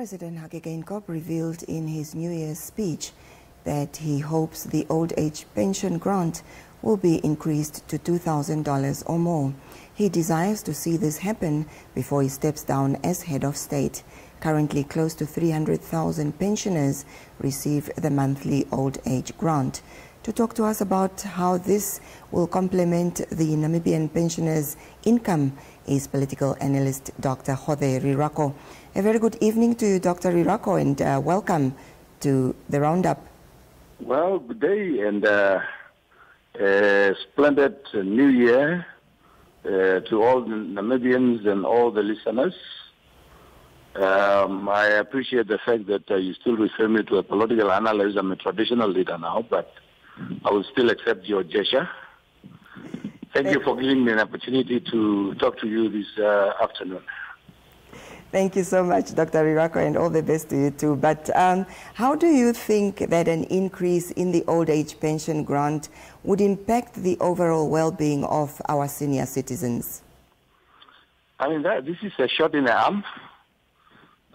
President Hage Geingob revealed in his New Year's speech that he hopes the old age pension grant will be increased to $2,000 or more. He desires to see this happen before he steps down as head of state. Currently, close to 300,000 pensioners receive the monthly old age grant. To talk to us about how this will complement the Namibian pensioners' income is political analyst Dr. Hage Geingob. A very good evening to you, Dr. Geingob, and welcome to the Roundup. Well, good day and a splendid New Year to all the Namibians and all the listeners. I appreciate the fact that you still refer me to a political analyst. I'm a traditional leader now, but I will still accept your gesture. Thank you for giving me an opportunity to talk to you this afternoon. Thank you so much, Dr. Geingob, and all the best to you too. But how do you think that an increase in the old age pension grant would impact the overall well-being of our senior citizens? I mean, this is a shot in the arm.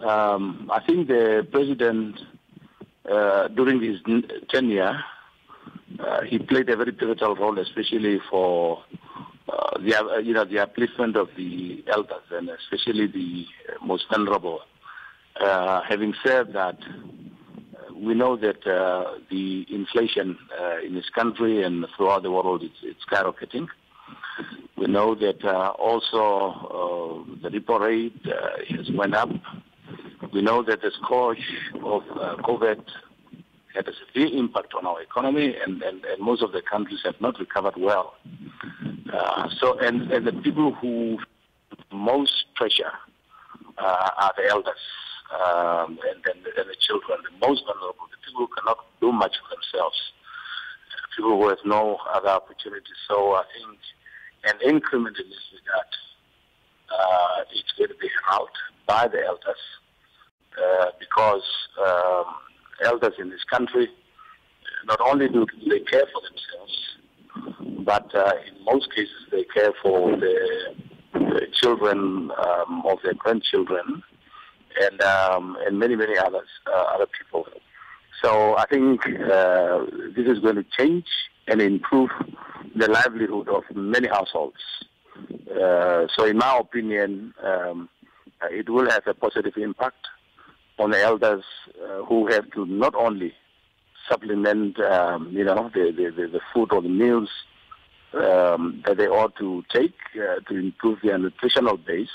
I think the president, during his tenure, he played a very pivotal role, especially for the upliftment of the elders and especially the most vulnerable. Having said that, we know that the inflation in this country and throughout the world it's skyrocketing. We know that also the repo rate has went up. We know that the scourge of COVID had a severe impact on our economy, and most of the countries have not recovered well. And the people who most pressure are the elders and the children, the most vulnerable, the people who cannot do much for themselves, people who have no other opportunities. So I think an increment in this regard is going to be held by the elders because elders in this country, not only do they care for themselves, but in most cases they care for the children of their grandchildren and many other people. So I think this is going to change and improve the livelihood of many households. So in my opinion, it will have a positive impact on the elders who have to not only supplement, the food or the meals that they ought to take to improve their nutritional base.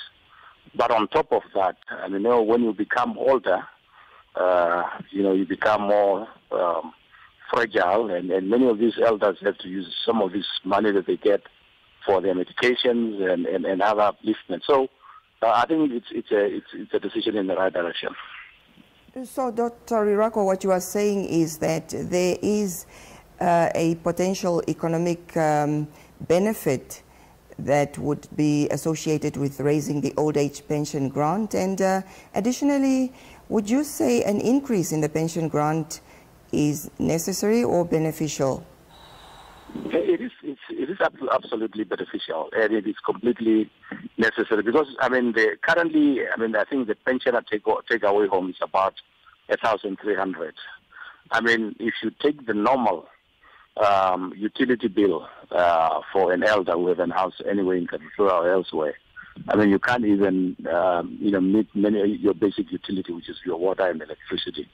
But on top of that, when you become older, you become more fragile, and many of these elders have to use some of this money that they get for their medications and other upliftment. So I think it's a decision in the right direction. So, Dr. Geingob, what you are saying is that there is a potential economic benefit that would be associated with raising the old age pension grant, and additionally, would you say an increase in the pension grant is necessary or beneficial? It is absolutely beneficial, and it is completely necessary because currently I think the pensioner take away home is about 1,300. If you take the normal utility bill for an elder who have a house anywhere in Katlehuru or elsewhere, you can't even meet your basic utility, which is your water and electricity.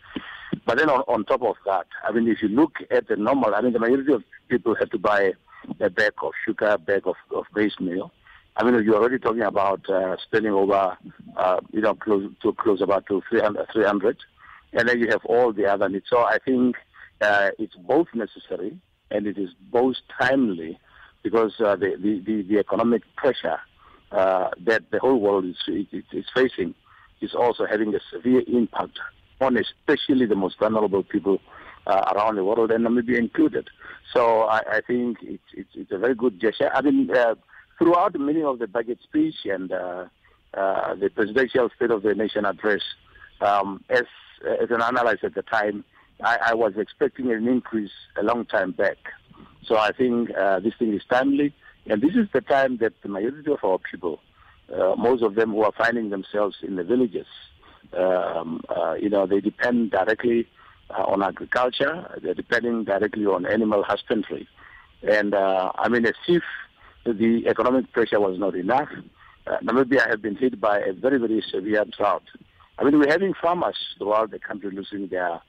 But then on top of that, if you look at the normal, the majority of people have to buy a bag of sugar, a bag of base meal. You're already talking about spending over, close about to 300, and then you have all the other needs. So I think it's both necessary and it is both timely because the economic pressure that the whole world is facing is also having a severe impact on especially the most vulnerable people around the world, and Namibia included. So I think it's a very good gesture. Throughout many of the budget speech and the presidential State of the Nation address, as an analyst at the time, I was expecting an increase a long time back. So I think this thing is timely, and this is the time that the majority of our people, most of them who are finding themselves in the villages, they depend directly on agriculture. They're depending directly on animal husbandry. And as if the economic pressure was not enough, Namibia has been hit by a very, very severe drought. We're having farmers throughout the country losing their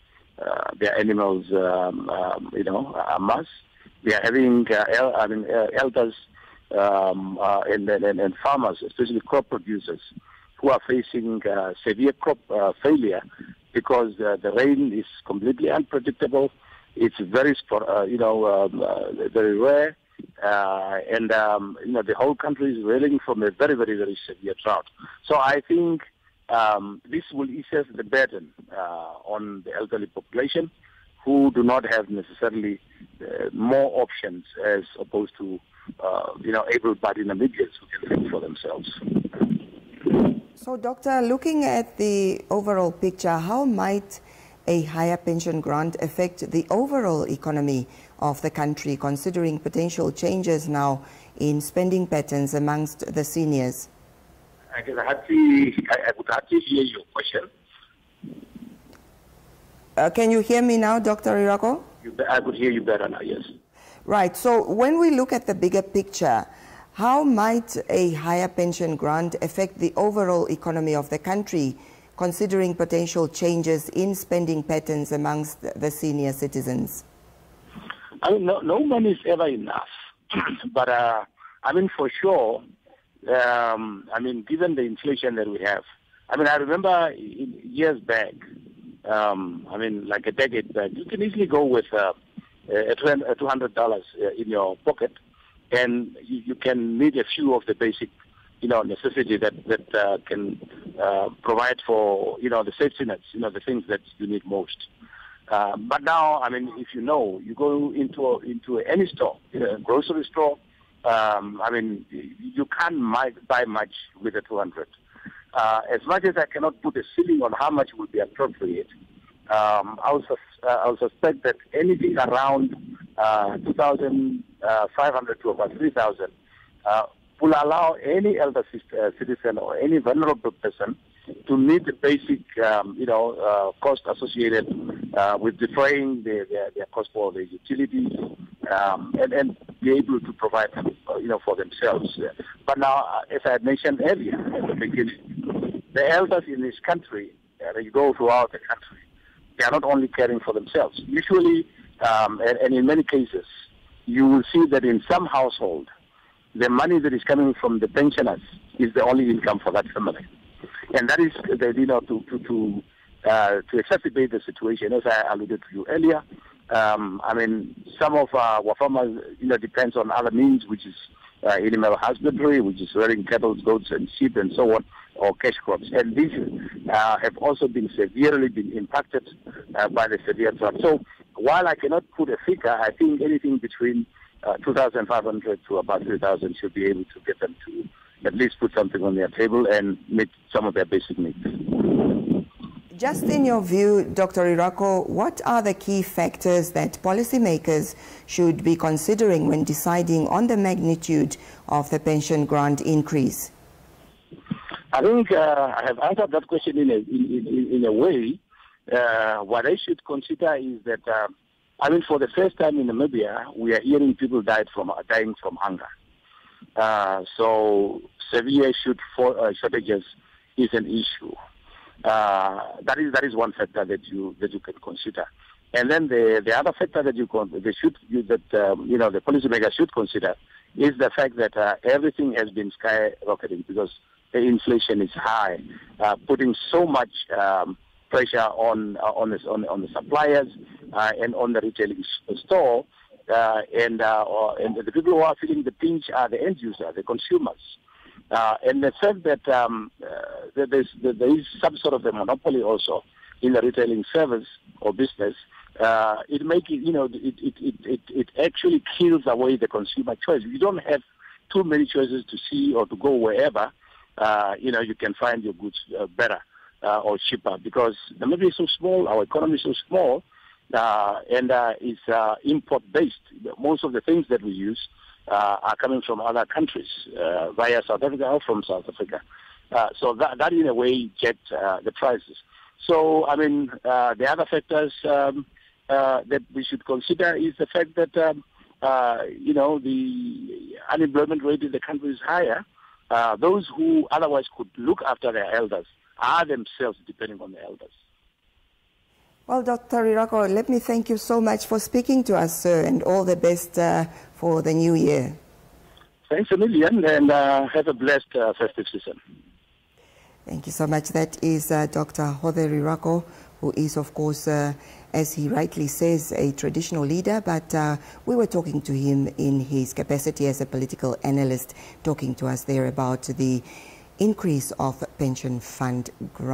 animals, en masse. We are having elders and farmers, especially crop producers, who are facing severe crop failure because the rain is completely unpredictable. It's very, very rare, and the whole country is reeling from a very, very, very severe drought. So I think this will ease the burden on the elderly population, who do not have necessarily more options as opposed to able-bodied Namibians who can think for themselves. So, Doctor, looking at the overall picture, how might a higher pension grant affect the overall economy of the country, considering potential changes now in spending patterns amongst the seniors? I would hardly hear your question. Can you hear me now, Dr. Irako? I could hear you better now, yes. Right. So when we look at the bigger picture, how might a higher pension grant affect the overall economy of the country, considering potential changes in spending patterns amongst the senior citizens? No money is ever enough. But, for sure, given the inflation that we have, I remember years back, like a decade back, you can easily go with $200 in your pocket, and you can meet a few of the basic, necessity that can provide for, the safety nets, the things that you need most. But now, if you go into any store, a grocery store, you can't buy much with the 200. As much as I cannot put a ceiling on how much would be appropriate, I'll suspect that anything around 2,500 to about 3,000 will allow any elder citizen or any vulnerable person to meet the basic, cost associated with defraying their cost for the utilities, and be able to provide, for themselves. But now, as I had mentioned earlier at the beginning, the elders in this country, they go throughout the country, they are not only caring for themselves. Usually, and in many cases, you will see that in some household, the money that is coming from the pensioners is the only income for that family. And that is, to exacerbate the situation, as I alluded to you earlier. Some of our farmers, depends on other means, which is animal husbandry, which is rearing cattle, goats, and sheep, and so on, or cash crops. And these have also been severely impacted by the severe drought. So while I cannot put a figure, I think anything between 2,500 to about 3,000 should be able to get them to at least put something on their table and meet some of their basic needs. Just in your view, Dr. Irako, what are the key factors that policymakers should be considering when deciding on the magnitude of the pension grant increase? I think I have answered that question in a way. What I should consider is that, for the first time in Namibia, we are hearing people dying from hunger. So severe shortages is an issue. That is one factor that you can consider. And then the other factor that the policymakers should consider is the fact that everything has been skyrocketing because the inflation is high, putting so much pressure on the suppliers and on the retailing store, and the people who are feeling the pinch are the end user, the consumers. And the fact that there is some sort of a monopoly also in the retailing service or business, it actually kills away the consumer choice. You don't have too many choices to see or to go wherever you can find your goods better or cheaper, because Namibia is so small, our economy is so small, and it's import-based. Most of the things that we use are coming from other countries via South Africa or from South Africa. So that in a way gets the prices. So, I mean, the other factors that we should consider is the fact that, the unemployment rate in the country is higher. Those who otherwise could look after their elders are themselves depending on the elders. Well, Dr. Rirako, let me thank you so much for speaking to us, sir, and all the best for the new year. Thanks a million, and have a blessed festive season. Thank you so much. That is Dr. Hage Geingob, who is, of course, as he rightly says, a traditional leader, but we were talking to him in his capacity as a political analyst, talking to us there about the increase of pension fund growth.